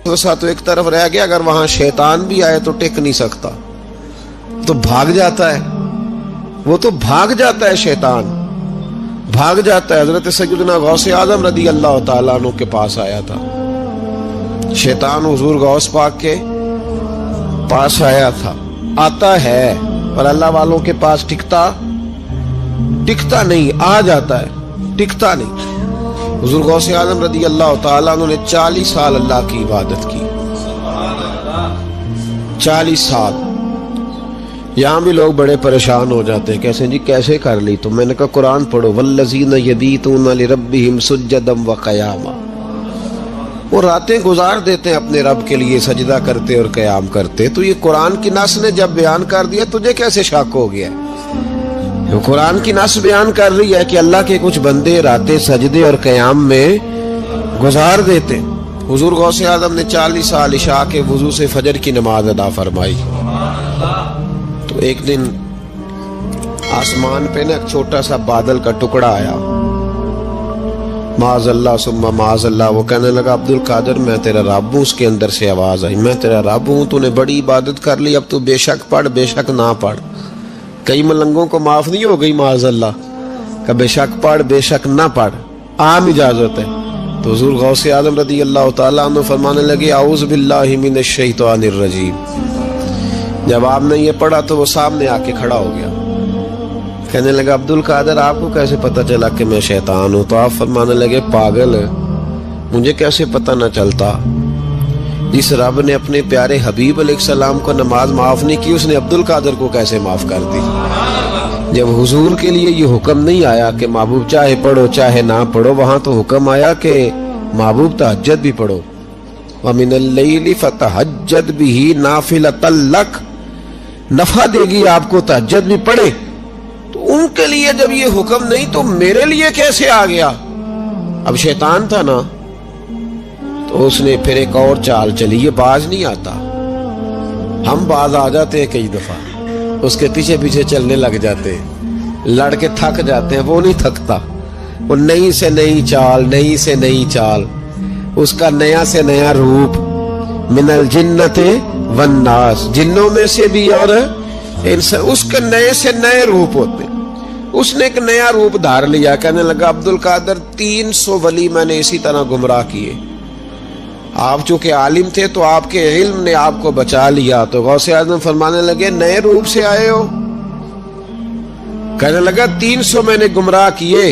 وسوسہ تو ایک طرف رہ گیا، اگر وہاں شیطان بھی آئے تو ٹک نہیں سکتا، تو بھاگ جاتا ہے، وہ تو بھاگ جاتا ہے، شیطان بھاگ جاتا ہے۔ حضرت سیدنا غوث اعظم رضی اللہ تعالیٰ عنہ کے پاس آیا تھا، شیطان حضور غوث پاک کے پاس آیا تھا، آتا ہے اور اللہ والوں کے پاس ٹکتا نہیں، آ جاتا ہے، ٹکتا نہیں۔ حضور غوث اعظم رضی اللہ تعالیٰ عنہ نے 40 سال اللہ کی عبادت کی، 40 سال۔ یہاں بھی لوگ بڑے پریشان ہو جاتے ہیں، کیسے جی کیسے کر لی؟ تو میں نے کہا قرآن پڑھو، والذین یبیتون لربہم سجدا وقیاما، وہ راتیں گزار دیتے ہیں اپنے رب کے لیے سجدہ کرتے اور قیام کرتے۔ تو یہ قرآن کی نص نے جب بیان کر دیا، تجھے کیسے شک ہو گیا؟ قرآن کی نص بیان کر رہی ہے کہ اللہ کے کچھ بندے راتیں سجدے اور قیام میں گزار دیتے۔ حضور غوث اعظم نے 40 سال عشاء کے وضو سے فجر کی نماز ادا فرمائی۔ تو ایک دن آسمان پہ نا ایک چھوٹا سا بادل کا ٹکڑا آیا، معاذ اللہ ثم معاذ اللہ، وہ کہنے لگا عبد القادر میں تیرا رب ہوں۔ اس کے اندر سے آواز آئی، میں تیرا رب ہوں، تو نے بڑی عبادت کر لی، اب تو بے شک پڑھ بے شک نہ پڑھ۔ کئی ملنگوں کو معاف نہیں ہو گئی معاذ اللہ کہ بے شک پڑھ بے شک نہ پڑھ، عام اجازت ہے۔ تو حضور غوث اعظم رضی اللہ تعالیٰ عنہ فرمانے لگے اعوذ باللہ من الشیطان الرجیم۔ جب آپ نے یہ پڑھا تو وہ سامنے آ کے کھڑا ہو گیا، کہنے لگا عبد القادر آپ کو کیسے پتہ چلا کہ میں شیطان ہوں؟ تو آپ فرمانے لگے پاگل، مجھے کیسے پتہ نہ چلتا؟ جس رب نے اپنے پیارے حبیب علیہ السلام کو نماز معاف نہیں کی، اس نے عبد القادر کو کیسے معاف کر دی؟ جب حضور کے لیے یہ حکم نہیں آیا کہ محبوب چاہے پڑھو چاہے نہ پڑھو، وہاں تو حکم آیا کہ محبوب تہجد بھی پڑھو، وَمِنَ اللَّيْلِ فَتَہجد بِهِ نَافِلَةً لَكَ، نفع دے گی آپ کو، تہجد بھی پڑھے۔ تو ان کے لیے جب یہ حکم نہیں تو میرے لیے کیسے آ گیا؟ اب شیطان تھا نا، تو اس نے پھر ایک اور چال چلی، یہ باز نہیں آتا، ہم باز آ جاتے ہیں کئی دفعہ، اس کے پیچھے پیچھے چلنے لگ جاتے ہیں، لڑ کے تھک جاتے ہیں، وہ نہیں تھکتا، وہ نئی سے نئی چال، نئی سے نئی چال، اس کا نیا سے نیا روپ، من الجنت والناس، جنوں میں سے بھی اور اس کے نئے سے نئے روپ ہوتے۔ اس نے ایک نیا روپ دھار لیا، کہنے لگا عبد القادر 300 ولی میں نے اسی طرح گمراہ کیے، آپ چونکہ عالم تھے تو آپ کے علم نے آپ کو بچا لیا۔ تو غوث اعظم فرمانے لگے نئے روپ سے آئے ہو؟ کہنے لگا 300 میں نے گمراہ کیے،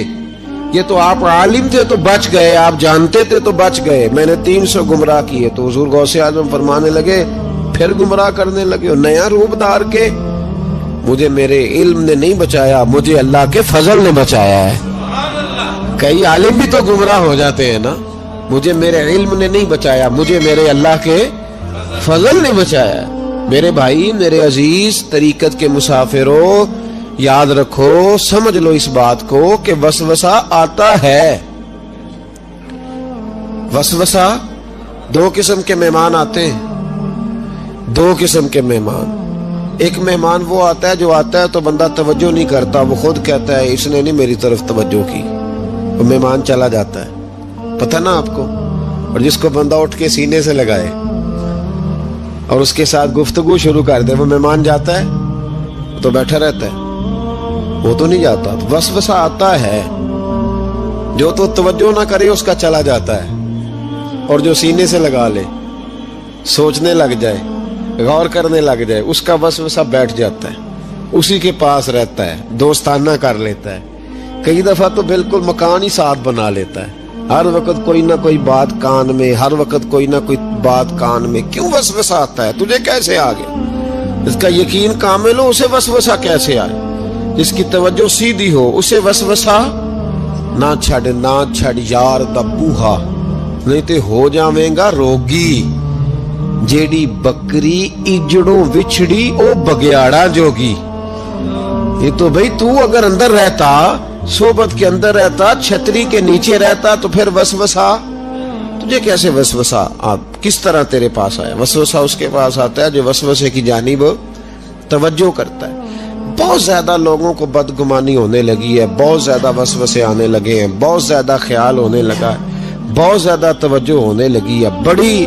یہ تو آپ عالم تھے تو بچ گئے، آپ جانتے تھے تو بچ گئے، میں نے 300 گمراہ کیے۔ تو حضور غوث اعظم فرمانے لگے پھر گمراہ کرنے لگے ہو نیا روپ دھار کے؟ مجھے میرے علم نے نہیں بچایا، مجھے اللہ کے فضل نے بچایا ہے۔ کئی عالم بھی تو گمراہ ہو جاتے ہیں نا، مجھے میرے علم نے نہیں بچایا، مجھے میرے اللہ کے فضل نے بچایا۔ میرے بھائی، میرے عزیز طریقت کے مسافروں، یاد رکھو، سمجھ لو اس بات کو کہ وسوسہ آتا ہے۔ وسوسہ، دو قسم کے مہمان آتے ہیں، دو قسم کے مہمان۔ ایک مہمان وہ آتا ہے جو آتا ہے تو بندہ توجہ نہیں کرتا، وہ خود کہتا ہے اس نے نہیں میری طرف توجہ کی، وہ مہمان چلا جاتا ہے، پتہ نا آپ کو۔ اور جس کو بندہ اٹھ کے سینے سے لگائے اور اس کے ساتھ گفتگو شروع کر دے، وہ مہمان جاتا ہے تو بیٹھا رہتا ہے، وہ تو نہیں جاتا۔ وسوسہ آتا ہے، جو تو توجہ نہ کرے اس کا چلا جاتا ہے، اور جو سینے سے لگا لے، سوچنے لگ جائے، غور کرنے لگ جائے، اس کا وسوسہ بیٹھ جاتا ہے، اسی کے پاس رہتا ہے، دوستانہ کر لیتا ہے، کئی دفعہ تو بالکل مکان ہی ساتھ بنا لیتا ہے، ہر وقت کوئی نہ کوئی بات کان میں، ہر وقت کوئی نہ کوئی بات کان میں۔ کیوں وسوسہ آتا ہے؟ تجھے کیسے آ گیا؟ جس کا یقین کامل ہو اسے وسوسہ کیسے آئے؟ جس کی توجہ سیدھی ہو اسے وسوسہ نہ چھڑ یار دا بوہا، نہیں تے ہو جاویں گا روگی۔ جیڑی بکری اجڑوں وچھڑی او بگیاڑا جوگی۔ یہ تو بھئی تو اگر اندر رہتا، صحبت کے اندر رہتا، چھتری کے نیچے رہتا، تو پھر وسوسہ تجھے کیسے وسوسہ کس طرح تیرے پاس آیا؟ وسوسہ اس کے پاس آتا ہے جو وسوسے کی جانب توجہ کرتا ہے۔ بہت زیادہ لوگوں کو بدگمانی ہونے لگی ہے، بہت زیادہ وسوسے آنے لگے ہیں، بہت زیادہ خیال ہونے لگا ہے، بہت زیادہ توجہ ہونے لگی ہے، بڑی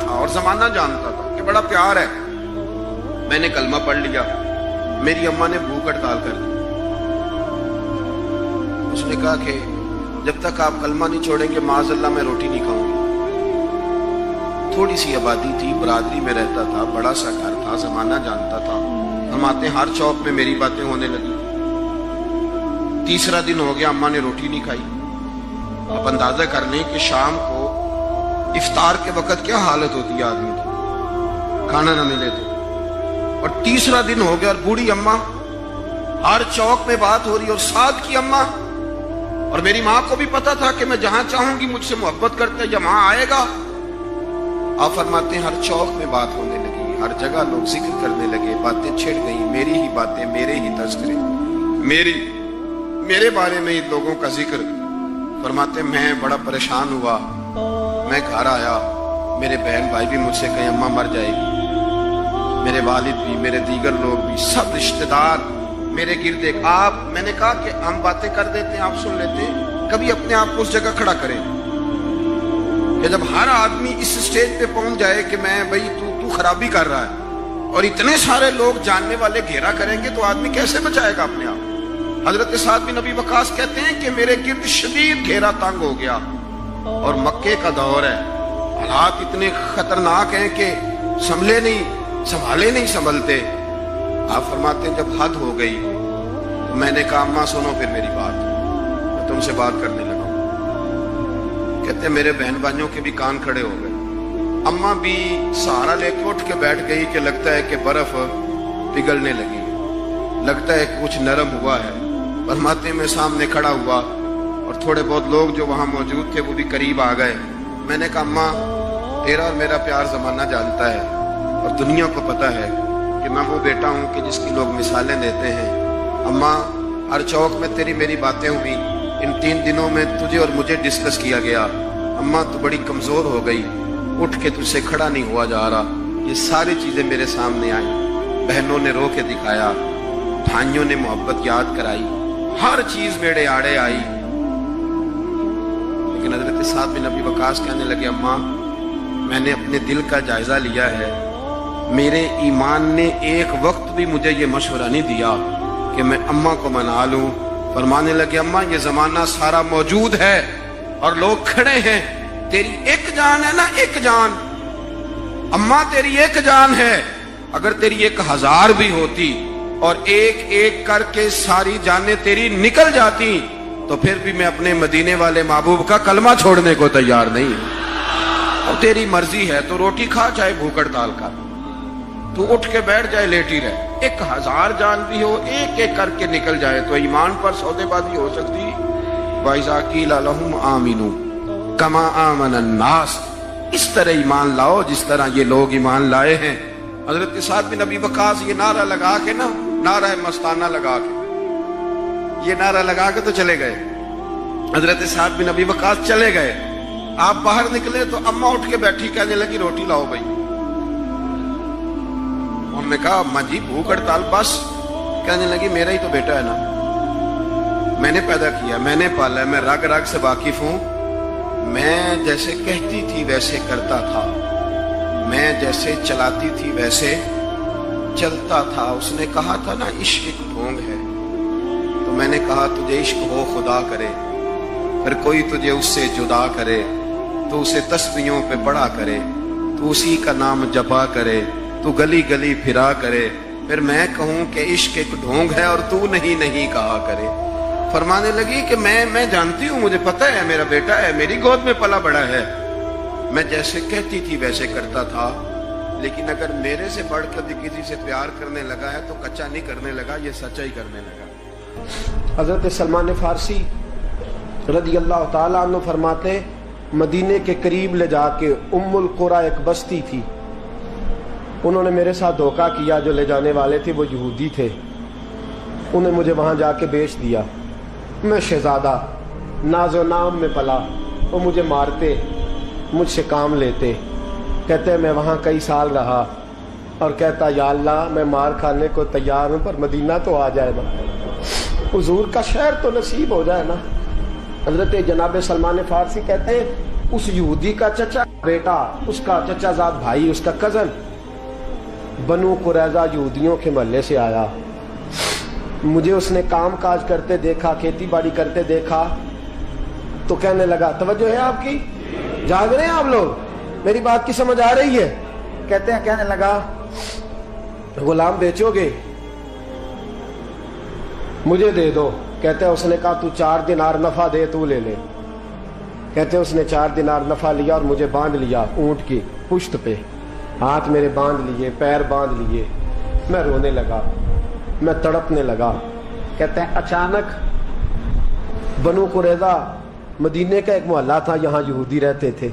تھا اور زمانہ جانتا تھا کہ بڑا پیار ہے. میں نے کلمہ پڑھ لیا, میری اماں نے بھوک ہڑتال کر دی. اس نے کہا کہ جب تک آپ کلمہ نہیں چھوڑیں گے معاذ اللہ میں روٹی نہیں کھاؤں گی. تھوڑی سی آبادی تھی, برادری میں رہتا تھا, بڑا سا گھر تھا, زمانہ جانتا تھا. فرماتے ہیں ہر چوک میں میری باتیں ہونے لگی. تیسرا دن ہو گیا, اماں نے روٹی نہیں کھائی. آپ اندازہ کر لیں کہ شام کو افطار کے وقت کیا حالت ہوتی ہے آدمی کی, کھانا نہ ملے تو. اور تیسرا دن ہو گیا اور بوڑھی اماں, ہر چوک میں بات ہو رہی, اور ساتھ کی اماں. اور میری ماں کو بھی پتا تھا کہ میں جہاں چاہوں گی مجھ سے محبت کرتا ہے یا وہاں آئے گا. آپ فرماتے ہیں ہر چوک میں بات ہونے لگی, ہر جگہ لوگ ذکر کرنے لگے, باتیں چھڑ گئیں, میری ہی باتیں, میرے ہی تذکرے, میرے بارے میں ان لوگوں کا ذکر. فرماتے ہیں میں بڑا پریشان ہوا. میں گھر آیا, میرے بہن بھائی بھی مجھ سے کہیں اماں مر جائے گی, میرے والد بھی, میرے دیگر لوگ بھی, سب رشتہ دار میرے گرد. آپ, میں نے کہا کہ ہم باتیں کر دیتے ہیں, آپ سن لیتے ہیں. کبھی اپنے آپ کو اس جگہ کھڑا کریں کہ جب ہر آدمی اس سٹیج پہ پہنچ جائے کہ میں بھئی تو خرابی کر رہا ہے, اور اتنے سارے لوگ جاننے والے گھیرا کریں گے, تو آدمی کیسے بچائے گا اپنے آپ. حضرت سعد بن نبی وقاص کہتے ہیں کہ میرے گرد شدید گھیرا تنگ ہو گیا, اور مکے کا دور ہے, حالات اتنے خطرناک ہیں کہ سنبھالے نہیں سنبھلتے. آپ فرماتے ہیں جب حد ہو گئی تو میں نے کہا اماں سنو پھر میری بات, میں تم سے بات کرنے لگا. کہتے ہیں میرے بہن بھائیوں کے بھی کان کھڑے ہو گئے. اماں بھی سہارا لے کے اٹھ کے بیٹھ گئی کہ لگتا ہے کہ برف پگھلنے لگی, لگتا ہے کہ کچھ نرم ہوا ہے. فرماتے ہیں میں سامنے کھڑا ہوا, اور تھوڑے بہت لوگ جو وہاں موجود تھے وہ بھی قریب آ گئے. میں نے کہا اماں تیرا اور میرا پیار زمانہ جانتا ہے, اور دنیا کو پتا ہے کہ میں وہ بیٹا ہوں کہ جس کی لوگ مثالیں دیتے ہیں. اماں ہر چوک میں تیری میری باتیں ہوئی, ان 3 دنوں میں تجھے اور مجھے ڈسکس کیا گیا. اماں تو بڑی کمزور ہو گئی, اٹھ کے تجھ سے کھڑا نہیں ہوا جا رہا. یہ ساری چیزیں میرے سامنے آئیں, بہنوں نے رو کے دکھایا, بھائیوں نے محبت یاد کرائی, ہر چیز میرے آڑے آئی. لیکن حضرت سعد بن نبی وقاص کہنے لگے اماں میں نے اپنے دل کا جائزہ لیا ہے, میرے ایمان نے ایک وقت بھی مجھے یہ مشورہ نہیں دیا کہ میں اماں کو منا لوں. فرمانے لگے اماں یہ زمانہ سارا موجود ہے اور لوگ کھڑے ہیں, تیری ایک جان ہے نا, ایک جان. اماں تیری ایک جان ہے, اگر تیری 1000 بھی ہوتی اور ایک ایک کر کے ساری جانیں تیری نکل جاتی تو پھر بھی میں اپنے مدینے والے محبوب کا کلمہ چھوڑنے کو تیار نہیں. اور تیری مرضی ہے تو روٹی کھا چاہے بھوک ہڑتال کا, تو اٹھ کے بیٹھ جائے لیٹی رہے. 1000 جان بھی ہو, ایک ایک کر کے نکل جائے تو ایمان پر سودے بازی ہو سکتی. وَإِذَا قِيلَ لَهُمْ آمِنُوا كَمَا آمَنَ النَّاسُ, اس طرح ایمان لاؤ جس طرح یہ لوگ ایمان لائے ہیں. حضرت سعد بن نبی وقاص یہ نعرہ لگا کے نا, نعرہ مستانہ لگا کے, یہ نعرہ لگا کے تو چلے گئے. حضرت سعد بن نبی وقاص چلے گئے. آپ باہر نکلے تو اماں اٹھ کے بیٹھی, کہنے لگی روٹی لاؤ بھائی. انہوں نے کہا اماں جی بھوک ہڑتال بس. کہنے لگی میرا ہی تو بیٹا ہے نا, میں نے پیدا کیا, میں نے پالا ہے, میں رگ رگ سے واقف ہوں. میں جیسے کہتی تھی ویسے کرتا تھا, میں جیسے چلاتی تھی ویسے چلتا تھا. اس نے کہا تھا نا عشق ایک ڈھونگ ہے, تو میں نے کہا تجھے عشق ہو خدا کرے, پھر کوئی تجھے اس سے جدا کرے تو اسے تسبیحوں پہ بڑا کرے, تو اسی کا نام جپا کرے, تو گلی گلی پھرا کرے, پھر میں کہوں کہ عشق ایک ڈھونگ ہے اور تو نہیں کہا کرے. فرمانے لگی کہ میں جانتی ہوں, مجھے پتہ ہے میرا بیٹا ہے, میری گود میں پلا بڑا ہے, میں جیسے کہتی تھی ویسے کرتا تھا, لیکن اگر میرے سے بڑھ کر کسی سے پیار کرنے لگا ہے تو کچا نہیں کرنے لگا, یہ سچا ہی کرنے لگا. حضرت سلمان فارسی رضی اللہ تعالیٰ عنہ فرماتے مدینے کے قریب لے جا کے ام القریٰ ایک بستی تھی, انہوں نے میرے ساتھ دھوکہ کیا. جو لے جانے والے تھے وہ یہودی تھے, انہیں مجھے وہاں جا کے بیچ دیا. میں شہزادہ ناز و نام میں پلا, وہ مجھے مارتے, مجھ سے کام لیتے. کہتے میں وہاں کئی سال رہا اور کہتا یا اللہ میں مار کھانے کو تیار ہوں پر مدینہ تو آ جائے نا, حضور کا شہر تو نصیب ہو جائے نا. حضرت جناب سلمان فارسی کہتے ہیں اس یہودی کا چچا بیٹا، اس کا چچا زاد بھائی، اس کا کزن بنو قریظہ یہودیوں کے محلے سے آیا. مجھے اس نے کام کاج کرتے دیکھا، کھیتی باڑی کرتے دیکھا تو کہنے لگا، توجہ ہے آپ کی، جاگ رہے ہیں آپ لوگ، میری بات کی سمجھ آ رہی ہے؟ کہتے ہیں، کہنے لگا غلام بیچو گے؟ مجھے دے دو. کہتے ہیں اس نے کہا تو 4 دینار نفع دے، تو لے لے. کہتے ہیں اس نے 4 دینار نفع لیا اور مجھے باندھ لیا اونٹ کی پشت پہ، ہاتھ میرے باندھ لیے، پیر باندھ لیے. میں رونے لگا، میں تڑپنے لگا. کہتے ہیں اچانک بنو قریظہ مدینے کا ایک محلہ تھا، یہاں یہودی رہتے تھے.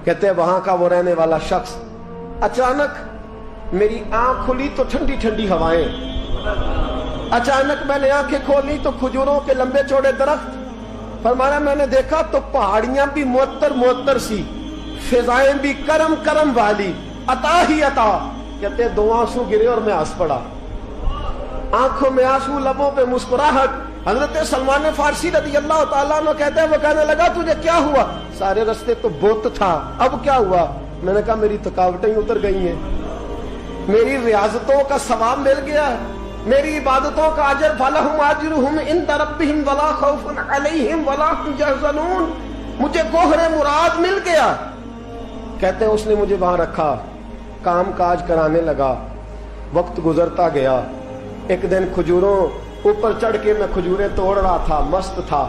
کہتے ہیں وہاں کا وہ رہنے والا شخص اچانک میری آنکھ کھلی تو ٹھنڈی ٹھنڈی ہوائیں، اچانک میں نے آنکھیں کھولی تو کھجوروں کے لمبے چوڑے درخت. فرمایا میں نے دیکھا تو پہاڑیاں بھی معطر معطر سی، فضائیں بھی کرم کرم والی، عطا ہی عطا. کہتے ہیں 2 آنسو گرے اور میں ہنس پڑا، آنکھوں میں آنسو، لبوں پہ مسکراہٹ. حضرت سلمان فارسی رضی اللہ تعالیٰ عنہ کہتے ہیں وہ کہنے لگا تجھے کیا ہوا؟ سارے رستے تو بت تھا، اب کیا ہوا؟ میں نے کہا میری تھکاوٹیں اتر گئی ہیں، میری ریاضتوں کا ثواب مل گیا ہے، میری عبادتوں کا اجر، فَلَهُمْ أَجْرُهُمْ عِنْدَ رَبِّهِمْ وَلَا خَوْفٌ عَلَيْهِمْ وَلَا هُمْ يَحْزَنُونَ. مجھے گوہر مراد مل گیا. کہتے ہیں اس نے مجھے وہاں رکھا، کام کاج کرانے لگا. وقت گزرتا گیا. ایک دن کھجوروں اوپر چڑھ کے میں کھجوریں توڑ رہا تھا، مست تھا.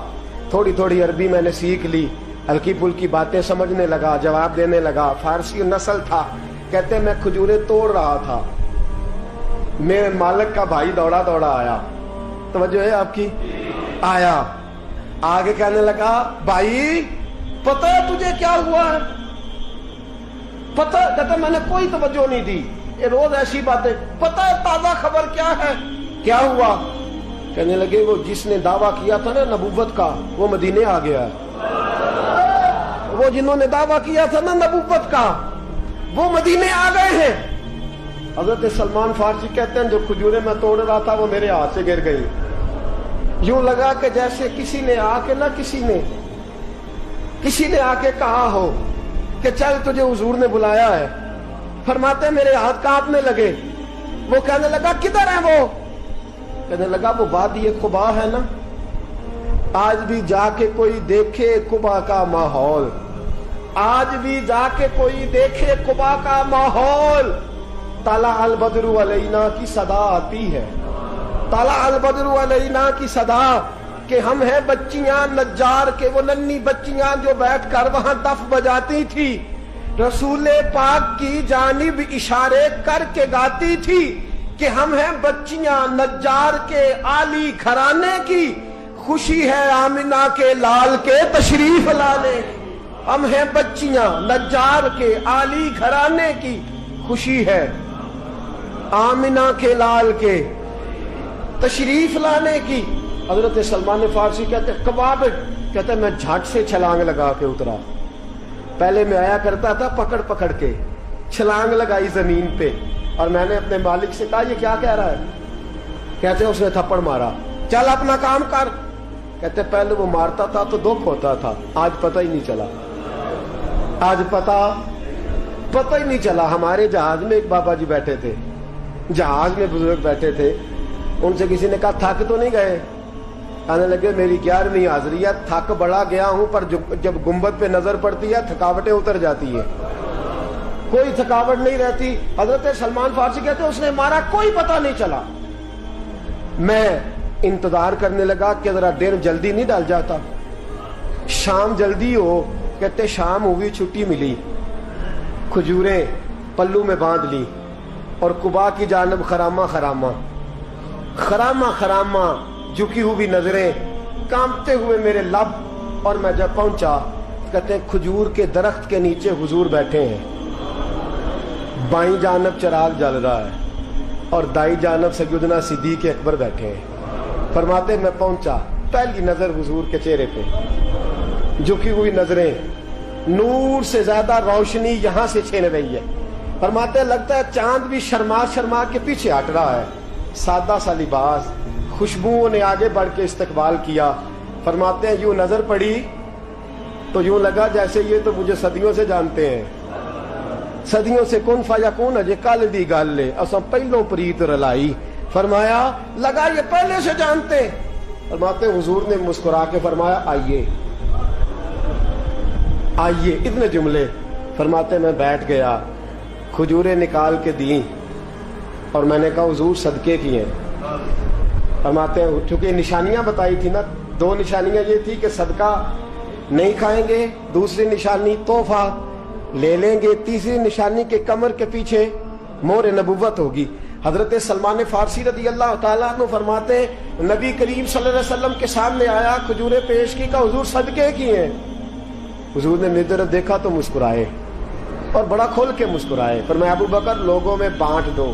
تھوڑی تھوڑی عربی میں نے سیکھ لی، ہلکی پھلکی باتیں سمجھنے لگا، جواب دینے لگا. فارسی نسل تھا. کہتے ہیں میں کھجوریں توڑ رہا تھا، میرے مالک کا بھائی دوڑا دوڑا آیا. توجہ ہے آپ کی؟ آیا آگے کہنے لگا بھائی پتہ ہے تجھے کیا ہوا ہے؟ پتہ؟ کہتا میں نے کوئی توجہ نہیں دی، یہ روز ایسی باتیں. پتہ ہے تازہ خبر کیا ہے؟ کیا ہوا؟ کہنے لگے وہ جس نے دعویٰ کیا تھا نا نبوت کا، وہ مدینے آ گیا. وہ جنہوں نے دعویٰ کیا تھا نا نبوت کا، وہ مدینے آ گئے ہیں. حضرت سلمان فارسی کہتے ہیں جو کھجوریں میں توڑ رہا تھا وہ میرے ہاتھ سے گر گئی. یوں لگا کہ جیسے کسی نے آ کے نہ کسی نے آ کے کہا ہو کہ چل تجھے حضور نے بلایا ہے. فرماتے میرے ہاتھ کانپنے لگے. وہ کہنے لگا کدھر ہے وہ؟ کہنے لگا وہ وادی قبا ہے نا، آج بھی جا کے کوئی دیکھے قبا کا ماحول، آج بھی جا کے کوئی دیکھے قبا کا ماحول. طلع البدر علینا کی صدا آتی ہے، طلع البدر علینا کی صدا، کہ ہم ہیں بچیاں نجار کے، وہ ننھی بچیاں جو بیٹھ کر وہاں دف بجاتی تھی، رسول پاک کی جانب اشارے کر کے گاتی تھی کہ ہم ہیں بچیاں نجار کے عالی گھرانے کی، خوشی ہے آمنہ کے لال کے تشریف لانے. ہم ہیں بچیاں نجار کے عالی گھرانے کی، خوشی ہے آمنہ کے لال کے تشریف لانے کی. حضرت سلمان فارسی کہتے کباب، کہتے میں جھٹ سے چھلانگ لگا کے اترا. پہلے میں آیا کرتا تھا پکڑ پکڑ کے، چھلانگ لگائی زمین پہ اور میں نے اپنے مالک سے کہا یہ کیا کہہ رہا ہے؟ کہتے اس نے تھپڑ مارا، چل اپنا کام کر. کہتے پہلے وہ مارتا تھا تو دکھ ہوتا تھا، آج پتہ ہی نہیں چلا، آج پتہ ہی نہیں چلا. ہمارے جہاز میں ایک بابا جی بیٹھے تھے، جہاز میں بزرگ بیٹھے تھے. ان سے کسی نے کہا تھک تو نہیں گئے؟ کہنے لگے میری 11ویں حاضری ہے، تھک بڑا گیا ہوں پر جب گنبد پہ نظر پڑتی ہے تھکاوٹیں اتر جاتی ہے، کوئی تھکاوٹ نہیں رہتی. حضرت سلمان فارسی کہتے ہیں اس نے مارا، کوئی پتہ نہیں چلا. میں انتظار کرنے لگا کہ ذرا دن جلدی نہیں ڈال جاتا، شام جلدی ہو. کہتے شام ہوئی، چھٹی ملی، کھجوریں پلو میں باندھ لی اور قبا کی جانب خرامہ جھکی ہوئی نظریں، کانپتے ہوئے میرے لب. اور میں جب پہنچا کہتے کھجور کے درخت کے نیچے حضور بیٹھے ہیں، بائیں جانب چراغ جل رہا ہے اور دائیں جانب سیدنا صدیق اکبر بیٹھے ہیں. فرماتے میں پہنچا، پہلی نظر حضور کے چہرے پہ، جھکی ہوئی نظریں، نور سے زیادہ روشنی یہاں سے چھین رہی ہے. فرماتے لگتا ہے چاند بھی شرما کے پیچھے ہٹ رہا ہے. سادہ سا لباس، خوشبوؤں نے آگے بڑھ کے استقبال کیا. فرماتے ہیں یوں نظر پڑی تو یوں لگا جیسے یہ تو مجھے صدیوں سے جانتے ہیں، صدیوں سے کن فیکون اجے کل دی گل لے اساں پہلوں پریت رلائی. فرمایا لگا یہ پہلے سے جانتے. فرماتے حضور نے مسکرا کے فرمایا آئیے آئیے، اتنے جملے. فرماتے میں بیٹھ گیا، کھجوریں نکال کے دیں اور میں نے کہا حضور صدقے کی ہیں. فرماتے ہیں چونکہ نشانیاں بتائی تھی نا، دو نشانیاں یہ تھی کہ صدقہ نہیں کھائیں گے، دوسری نشانی تحفہ لے لیں گے، تیسری نشانی کے کمر کے پیچھے مہر نبوت ہوگی. حضرت سلمان فارسی رضی اللہ تعالیٰ عنہ فرماتے ہیں نبی کریم صلی اللہ علیہ وسلم کے سامنے آیا، کھجوریں پیش کی، کہا حضور صدقے کی ہیں. حضور نے میری طرف دیکھا تو مسکرائے اور بڑا کھل کے مسکرائے. فرمایا ابو بکر لوگوں میں بانٹ دو.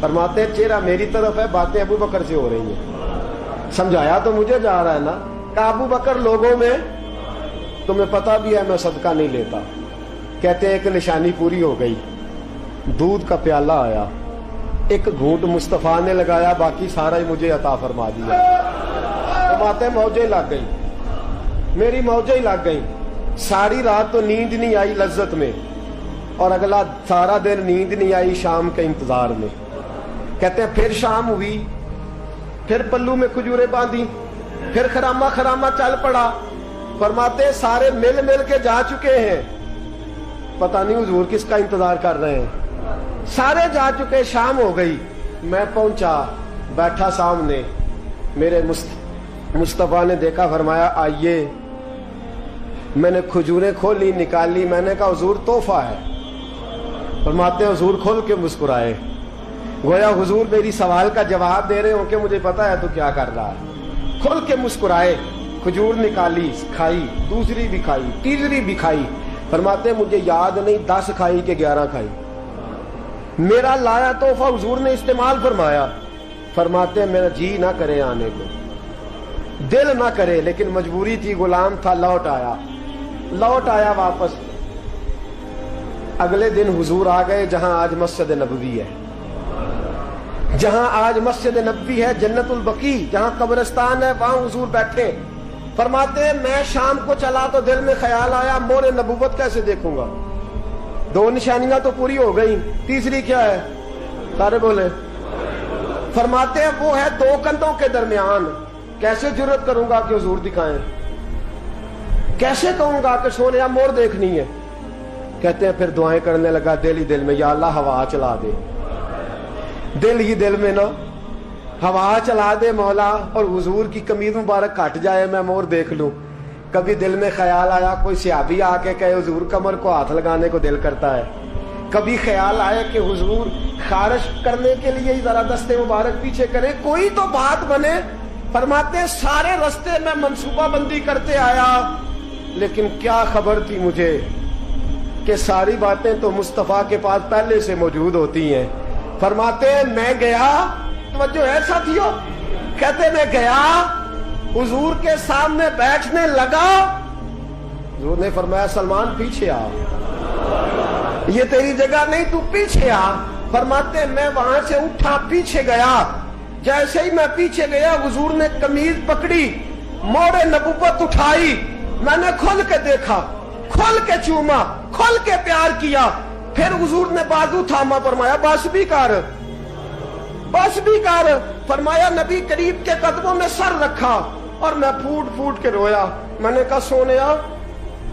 فرماتے ہیں چہرہ میری طرف ہے، باتیں ابو بکر سے ہو رہی ہیں. سمجھایا تو مجھے جا رہا ہے نا. کہا ابو بکر لوگوں میں تمہیں پتا بھی ہے میں صدقہ نہیں لیتا. کہتے ہیں کہ نشانی پوری ہو گئی، دودھ کا پیالہ آیا، ایک گھونٹ مصطفیٰ نے لگایا، باقی سارا ہی مجھے عطا فرما دیا. فرماتے ہیں موجیں لگ گئی، میری موجیں لگ گئی. ساری رات تو نیند نہیں آئی لذت میں، اور اگلا سارا دن نیند نہیں آئی شام کے انتظار میں. کہتے ہیں پھر شام ہوئی، پھر پلو میں کھجوریں باندھی، پھر خرامہ خرامہ چل پڑا. فرماتے ہیں سارے مل مل کے جا چکے ہیں، پتہ نہیں حضور کس کا انتظار کر رہے ہیں. سارے جا چکے، شام ہو گئی. میں پہنچا، بیٹھا سامنے، میرے مصطفیٰ نے دیکھا، فرمایا آئیے. میں نے کھجوریں کھولی، نکالی، میں نے کہا حضور تحفہ ہے. فرماتے ہیں حضور کھول کے مسکرائے، گویا حضور میری سوال کا جواب دے رہے ہوں کہ مجھے پتا ہے تو کیا کر رہا ہے. کھول کے مسکرائے، کھجور نکالی، کھائی، دوسری بھی کھائی، تیسری بھی کھائی. فرماتے ہیں مجھے یاد نہیں 10 کھائی کہ 11 کھائی. میرا لایا تحفہ حضور نے استعمال فرمایا. فرماتے ہیں میرا جی نہ کرے آنے کو، دل نہ کرے، لیکن مجبوری تھی، غلام تھا. لوٹ آیا واپس. اگلے دن حضور آ گئے جہاں آج مسجد نبوی ہے، جہاں آج مسجد نبوی ہے، جنت البقیع جہاں قبرستان ہے، وہاں حضور بیٹھے. فرماتے ہیں میں شام کو چلا تو دل میں خیال آیا مہر نبوت کیسے دیکھوں گا. 2 نشانیاں تو پوری ہو گئی، تیسری کیا ہے؟ سارے بولے. فرماتے ہیں وہ ہے 2 کندھوں کے درمیان، کیسے جرت کروں گا کہ حضور دکھائیں، کیسے کہوں گا کہ سونیا مور دیکھنی ہے. کہتے ہیں پھر دعائیں کرنے لگا دل ہی دل میں، یا اللہ ہوا چلا دے، دل ہی دل میں نا ہوا چلا دے مولا، اور حضور کی قمیض مبارک کٹ جائے میں مور دیکھ لوں. کبھی دل میں خیال آیا کوئی صحابی آ کے کہے حضور کمر کو ہاتھ لگانے کو دل کرتا ہے. کبھی خیال آیا کہ حضور خارش کرنے کے لیے ذرا دستے مبارک پیچھے کریں، کوئی تو بات بنے. فرماتے ہیں سارے رستے میں منصوبہ بندی کرتے آیا، لیکن کیا خبر تھی مجھے کہ ساری باتیں تو مصطفیٰ کے پاس پہلے سے موجود ہوتی ہیں. فرماتے ہیں میں گیا، توجہ ہے ساتھیو، کہتے میں گیا حضور کے سامنے بیٹھنے لگا. حضور نے فرمایا سلمان پیچھے آ، یہ تیری جگہ نہیں، تو پیچھے آ. فرماتے میں وہاں سے اٹھا پیچھے گیا. جیسے ہی میں پیچھے گیا حضور نے قمیض پکڑی، مہر نبوت اٹھائی. میں نے کھل کے دیکھا، کھل کے چوما، کھل کے پیار کیا. پھر حضور نے بازو تھاما، فرمایا بس بھی کر، بس بھی کر. فرمایا نبی کریم کے قدموں میں سر رکھا اور میں پھوٹ پھوٹ کے رویا. میں نے کہا سونیا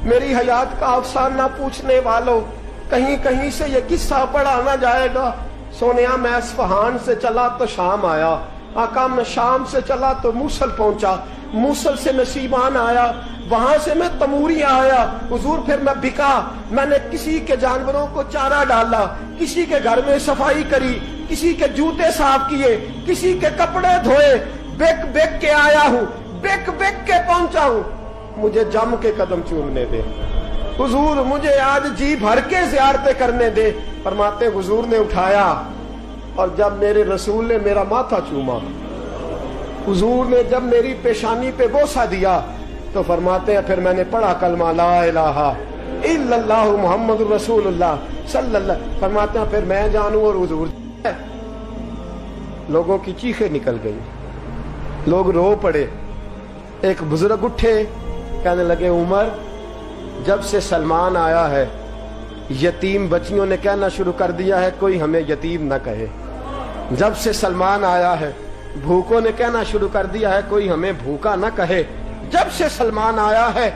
میری حیات کا افسانہ پوچھنے والوں، کہیں کہیں سے یہ قصہ پڑھا نہ جائے گا. سونیا میں اصفہان سے چلا تو شام آیا، آقا میں شام سے چلا تو موصل پہنچا، موصل سے میں سیمان آیا، وہاں سے میں تموریا آیا. حضور پھر میں بکا، میں نے کسی کے جانوروں کو چارہ ڈالا، کسی کے گھر میں صفائی کری، کسی کے جوتے صاف کیے، کسی کے کپڑے دھوئے. بک بک کے آیا ہوں، بک بک کے پہنچا ہوں. مجھے جم کے قدم چومنے دے حضور، مجھے آج جی بھر کے زیارتیں کرنے دے. فرماتے حضور نے اٹھایا اور جب میرے رسول نے میرا ماتھا چوما، حضور نے جب میری پیشانی پہ بوسہ دیا تو فرماتے ہیں پھر میں نے پڑھا کلمہ لا الہ الا اللہ محمد رسول اللہ صلی اللہ. فرماتے ہیں پھر میں جانوں اور حضور. لوگوں کی چیخیں نکل گئی، لوگ رو پڑے. ایک بزرگ اٹھے, کہنے لگے عمر جب سے سلمان آیا ہے یتیم بچیوں نے کہنا شروع کر دیا ہے کوئی ہمیں یتیم نہ کہے. جب سے سلمان آیا ہے بھوکوں نے کہنا شروع کر دیا ہے کوئی ہمیں بھوکا نہ کہے. جب سے سلمان آیا ہے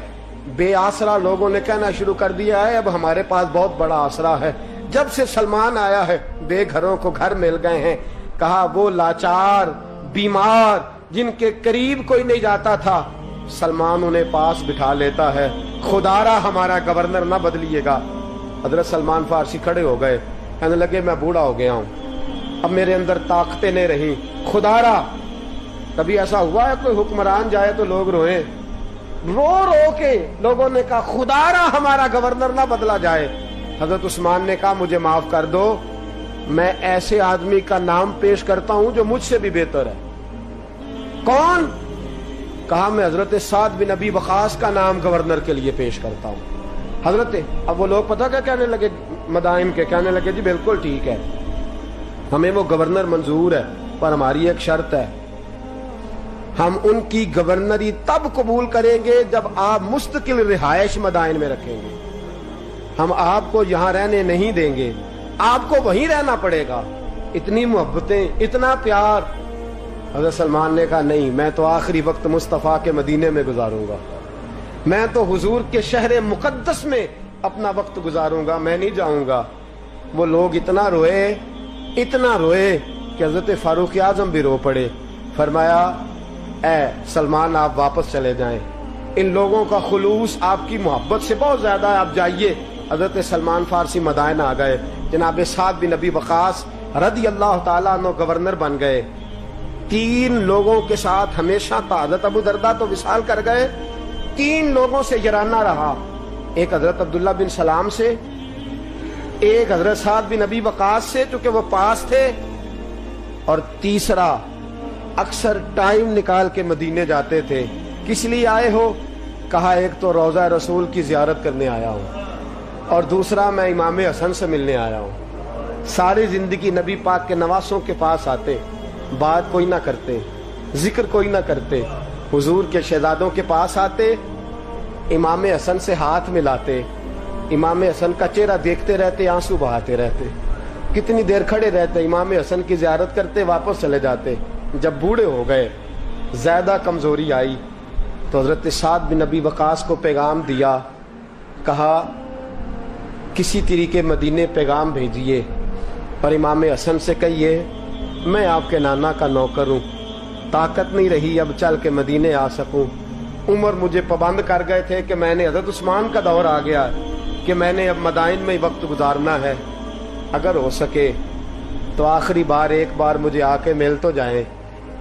بے آسرا لوگوں نے کہنا شروع کر دیا ہے اب ہمارے پاس بہت بڑا آسرا ہے. جب سے سلمان آیا ہے بے گھروں کو گھر مل گئے ہیں. کہا وہ لاچار بیمار جن کے قریب کوئی نہیں جاتا تھا سلمان انہیں پاس بٹھا لیتا ہے. خدارا ہمارا گورنر نہ بدلیے گا. حضرت سلمان فارسی کھڑے ہو گئے, کہنے لگے میں بوڑھا ہو گیا ہوں, اب میرے اندر طاقتیں نہیں رہی. خدارا کبھی ایسا ہوا ہے کوئی حکمران جائے تو لوگ روئیں؟ رو رو کے لوگوں نے کہا خدارا ہمارا گورنر نہ بدلا جائے. حضرت عثمان نے کہا مجھے معاف کر دو, میں ایسے آدمی کا نام پیش کرتا ہوں جو مجھ سے بھی بہتر ہے. کون؟ کہا میں حضرت سعد بن ابی وقاص کا نام گورنر کے لیے پیش کرتا ہوں. حضرت اب وہ لوگ پتہ کیا کہنے لگے مدائن کے, کہنے لگے جی بالکل ٹھیک ہے ہمیں وہ گورنر منظور ہے پر ہماری ایک شرط ہے, ہم ان کی گورنری تب قبول کریں گے جب آپ مستقل رہائش مدائن میں رکھیں گے. ہم آپ کو یہاں رہنے نہیں دیں گے, آپ کو وہیں رہنا پڑے گا. اتنی محبتیں, اتنا پیار. حضرت سلمان نے کہا نہیں, میں تو آخری وقت مصطفیٰ کے مدینے میں گزاروں گا, میں تو حضور کے شہر مقدس میں اپنا وقت گزاروں گا, میں نہیں جاؤں گا. وہ لوگ اتنا روئے کہ حضرت فاروق اعظم بھی رو پڑے. فرمایا اے سلمان آپ واپس چلے جائیں, ان لوگوں کا خلوص آپ کی محبت سے بہت زیادہ ہے, آپ جائیے. حضرت سلمان فارسی مدائن آ گئے. جناب سعد بن ابی وقاص رضی اللہ تعالیٰ عنہ گورنر بن گئے. 3 لوگوں کے ساتھ ہمیشہ تھا. حضرت ابو دردہ تو وصال کر گئے, 3 لوگوں سے یارانہ رہا. ایک حضرت عبداللہ بن سلام سے, ایک حضرت سعد بن ابی وقاص سے چونکہ وہ پاس تھے, اور تیسرا اکثر ٹائم نکال کے مدینے جاتے تھے. کس لیے آئے ہو؟ کہا ایک تو روضہ رسول کی زیارت کرنے آیا ہوں اور دوسرا میں امام حسن سے ملنے آیا ہوں. ساری زندگی نبی پاک کے نواسوں کے پاس آتے, بات کوئی نہ کرتے, ذکر کوئی نہ کرتے. حضور کے شہزادوں کے پاس آتے, امام حسن سے ہاتھ ملاتے, امام حسن کا چہرہ دیکھتے رہتے, آنسو بہاتے رہتے. کتنی دیر کھڑے رہتے, امام حسن کی زیارت کرتے, واپس چلے جاتے. جب بوڑھے ہو گئے, زیادہ کمزوری آئی, تو حضرت سعد بن ابی وقاص کو پیغام دیا. کہا کسی طریقے مدینے پیغام بھیجیے اور امام حسن سے کہیے میں آپ کے نانا کا نوکر ہوں, طاقت نہیں رہی اب چل کے مدینے آ سکوں. عمر مجھے پابند کر گئے تھے کہ میں نے, حضرت عثمان کا دور آ گیا کہ میں نے اب مدائن میں وقت گزارنا ہے, اگر ہو سکے تو آخری بار ایک بار مجھے آ کے مل تو جائیں.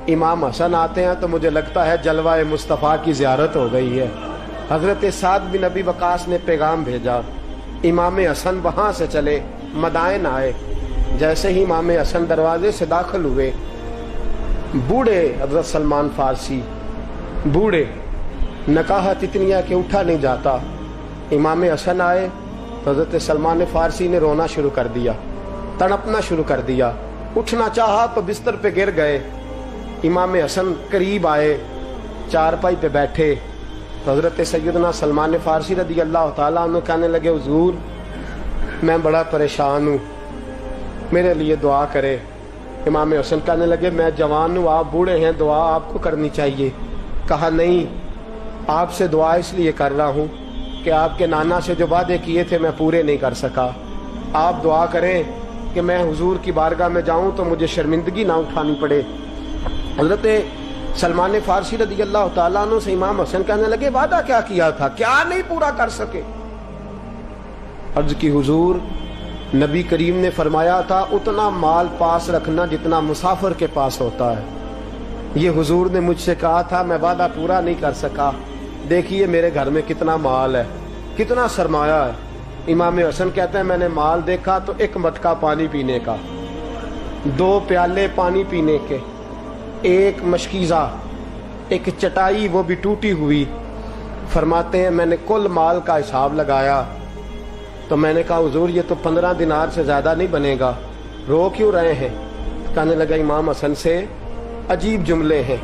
امام حسن آتے ہیں تو مجھے لگتا ہے جلوہ مصطفیٰ کی زیارت ہو گئی ہے. حضرت سعد بن ابی وقاص نے پیغام بھیجا, امام حسن وہاں سے چلے, مدائن آئے. جیسے ہی امام حسن دروازے سے داخل ہوئے, بوڑھے حضرت سلمان فارسی, بوڑھے, نکاحت اتنی ہے کہ اٹھا نہیں جاتا. امام حسن آئے تو حضرت سلمان فارسی نے رونا شروع کر دیا, تڑپنا شروع کر دیا. اٹھنا چاہا تو بستر پہ گر گئے. امام حسن قریب آئے, چارپائی پہ بیٹھے تو حضرت سیدنا سلمان فارسی رضی اللہ تعالیٰ عنہ کہنے لگے حضور میں بڑا پریشان ہوں, میرے لیے دعا کرے. امام حسن کہنے لگے میں جوان ہوں, آپ بوڑھے ہیں, دعا آپ کو کرنی چاہیے. کہا نہیں, آپ سے دعا اس لیے کر رہا ہوں کہ آپ کے نانا سے جو وعدے کیے تھے میں پورے نہیں کر سکا. آپ دعا کریں کہ میں حضور کی بارگاہ میں جاؤں تو مجھے شرمندگی نہ اٹھانی پڑے. حضرت سلمان فارسی رضی اللہ تعالیٰ عنہ سے امام حسن کہنے لگے وعدہ کیا کیا تھا, کیا نہیں پورا کر سکے؟ عرض کی حضور نبی کریم نے فرمایا تھا اتنا مال پاس رکھنا جتنا مسافر کے پاس ہوتا ہے. یہ حضور نے مجھ سے کہا تھا, میں وعدہ پورا نہیں کر سکا. دیکھیے میرے گھر میں کتنا مال ہے, کتنا سرمایہ ہے. امام حسن کہتے ہیں میں نے مال دیکھا تو 1 مٹکا پانی پینے کا, 2 پیالے پانی پینے کے, 1 مشکیزہ, 1 چٹائی وہ بھی ٹوٹی ہوئی. فرماتے ہیں میں نے کل مال کا حساب لگایا تو میں نے کہا حضور یہ تو 15 دینار سے زیادہ نہیں بنے گا, رو کیوں رہے ہیں؟ کہنے لگا امام حسن سے عجیب جملے ہیں.